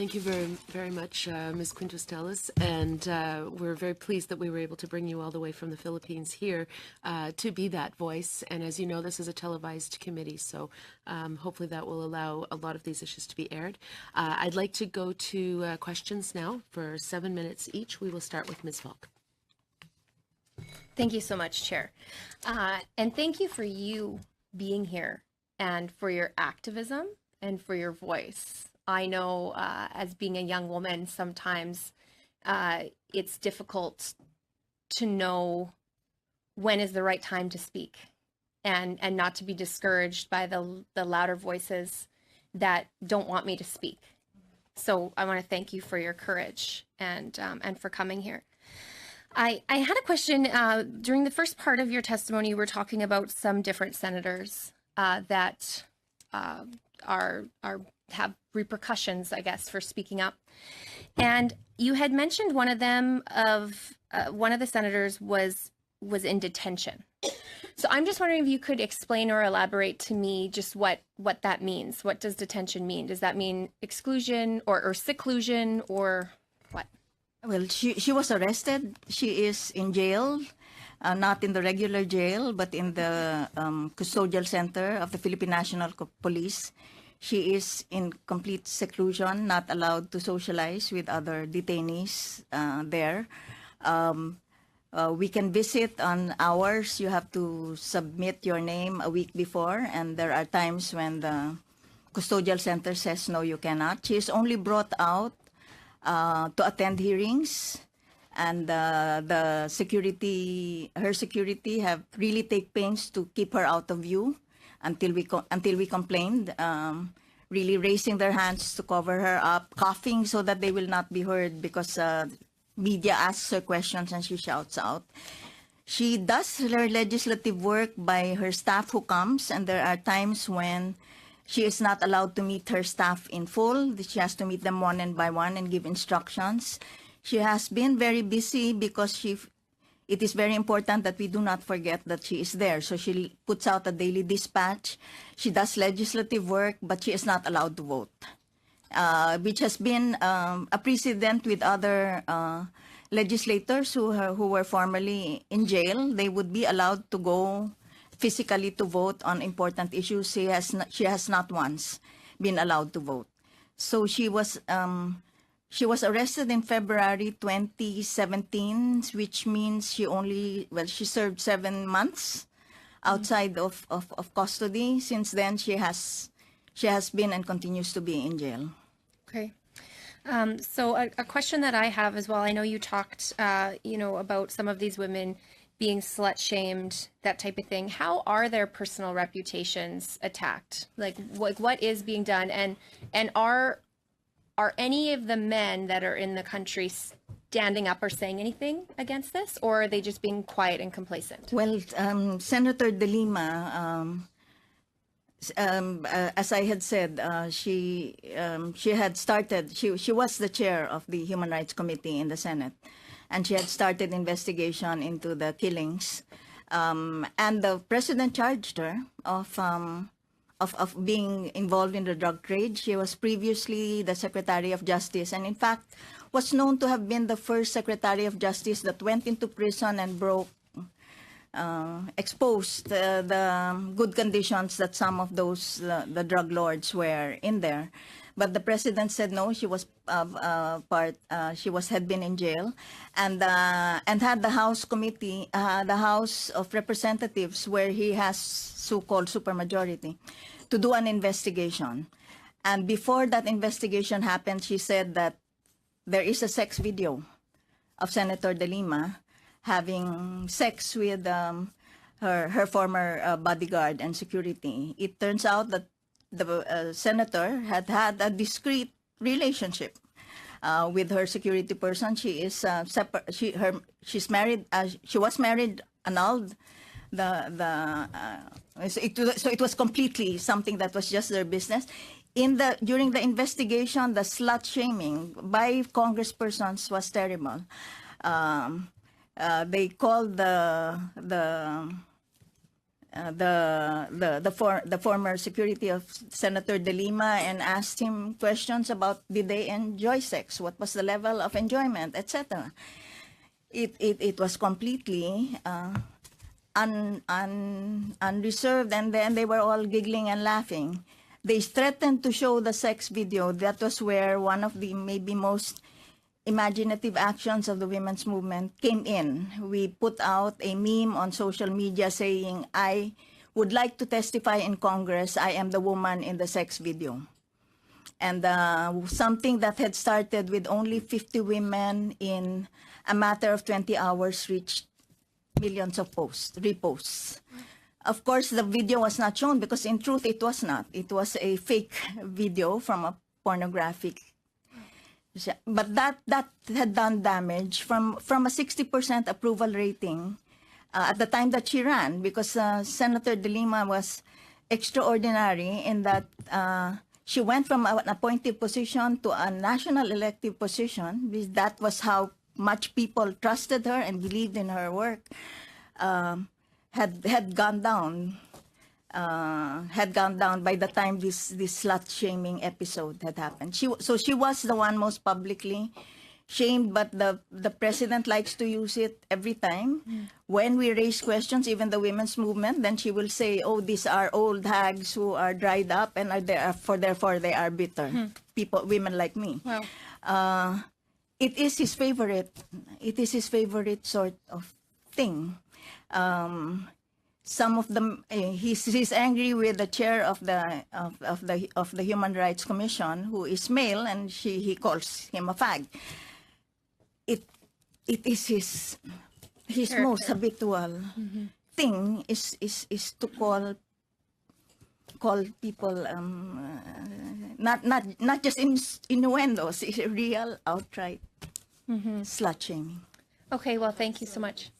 Thank you very much, Ms. Quintos-Telis, and we're very pleased that we were able to bring you all the way from the Philippines here to be that voice. And as you know, this is a televised committee, so hopefully that will allow a lot of these issues to be aired. I'd like to go to questions now for 7 minutes each. We will start with Ms. Falk. Thank you so much, Chair. And thank you for you being here and for your activism and for your voice. I know as being a young woman, sometimes it's difficult to know when is the right time to speak and not to be discouraged by the louder voices that don't want me to speak. So I want to thank you for your courage and for coming here. I had a question. During the first part of your testimony, you were talking about some different senators that have repercussions, I guess, for speaking up. And you had mentioned one of them one of the senators was in detention. So I'm just wondering if you could explain or elaborate to me just what that means. What does detention mean? Does that mean exclusion or seclusion or what? Well, she was arrested. She is in jail, not in the regular jail, but in the custodial center of the Philippine National Police. She is in complete seclusion, not allowed to socialize with other detainees there. We can visit on hours. You have to submit your name a week before, and there are times when the custodial center says, no, you cannot. She is only brought out to attend hearings, and her security have really take pains to keep her out of view until we complained, really raising their hands to cover her up, coughing so that they will not be heard because media asks her questions and she shouts out. She does her legislative work by her staff who comes, and there are times when she is not allowed to meet her staff in full. She has to meet them one by one and give instructions. She has been very busy because it is very important that we do not forget that she is there. So she puts out a daily dispatch. She does legislative work, but she is not allowed to vote, which has been a precedent with other legislators who were formerly in jail. They would be allowed to go physically to vote on important issues. She has not once been allowed to vote. So she was arrested in February 2017, which means she served 7 months outside of custody. Since then, she has been and continues to be in jail. Okay. So a question that I have as well, I know you talked, about some of these women being slut-shamed, that type of thing. How are their personal reputations attacked? Like what is being done? And are any of the men that are in the country standing up or saying anything against this, or are they just being quiet and complacent? Well, Senator De Lima, as I had said, she had started. She was the chair of the Human Rights Committee in the Senate, and she had started investigation into the killings, and the president charged her of being involved in the drug trade. She was previously the Secretary of Justice, and in fact was known to have been the first Secretary of Justice that went into prison and exposed the good conditions that some of those the drug lords were in there. But the president said no. She was had been in jail, and had the House committee, the House of Representatives, where he has so-called supermajority, to do an investigation. And before that investigation happened, she said that there is a sex video of Senator De Lima having sex with her former bodyguard and security. It turns out that the senator had a discreet relationship with her security person. She is she's married. She was married, annulled. So it was completely something that was just their business. During the investigation, the slut shaming by congresspersons was terrible. They called the former security of Senator De Lima and asked him questions about did they enjoy sex, what was the level of enjoyment, etc. It was completely unreserved, and then they were all giggling and laughing. They threatened to show the sex video. That was where one of the maybe most imaginative actions of the women's movement came in. We put out a meme on social media saying, "I would like to testify in Congress. I am the woman in the sex video." And something that had started with only 50 women in a matter of 20 hours reached millions of reposts. Of course, the video was not shown because in truth it was not. It was a fake video from a pornographic. But that had done damage from a 60% approval rating at the time that she ran, because Senator De Lima was extraordinary in that she went from an appointed position to a national elective position. That was how much people trusted her and believed in her work. Had gone down by the time this slut shaming episode had happened. She was the one most publicly shamed, but the president likes to use it every time. When we raise questions, even the women's movement, then she will say, "Oh, these are old hags who are dried up and therefore they are bitter." Women like me. Wow. It is his favorite. It is his favorite sort of thing. Some of them, he's angry with the chair of the Human Rights Commission, who is male, and he calls him a fag. It is his most habitual thing is to call people not just innuendos, it's real outright slut shaming. Okay, well, thank you so much.